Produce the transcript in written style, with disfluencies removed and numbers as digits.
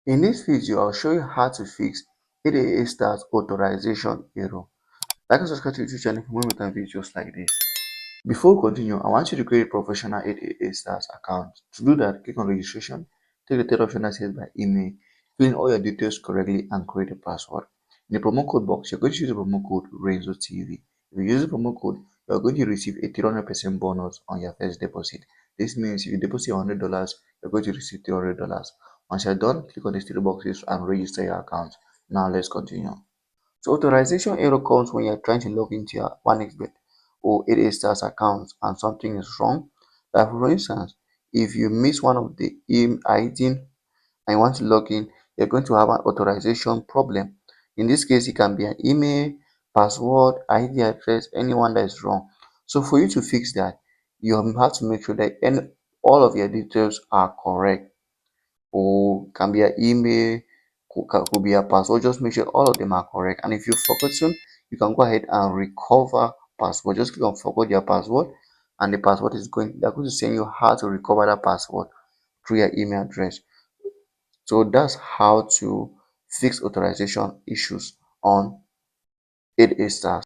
In this video, I'll show you how to fix 888starz authorization error. Like and subscribe to the YouTube channel for more time videos like this. Before we continue, I want you to create a professional 888starz account. To do that, click on registration, take the third option that says by email, fill in all your details correctly and create a password. In the promo code box, you're going to use the promo code RenzoTV. If you use the promo code, you're going to receive a 300% bonus on your first deposit. This means if you deposit $100, you're going to receive $300. Once you're done, click on these three boxes and register your account. Now let's continue. So authorization error comes when you're trying to log into your 1xBet or 888starz account and something is wrong. Like for instance, if you miss one of the item and you want to log in, you're going to have an authorization problem. In this case, it can be an email, password, ID address, anyone that is wrong. So for you to fix that, you have to make sure that all of your details are correct, or can be an email, could be a password. Just make sure all of them are correct. And if you've forgotten, you can go ahead and recover password. Just click on forgot your password, and the password is they're going to send you how to recover that password through your email address. So that's how to fix authorization issues on 888starz.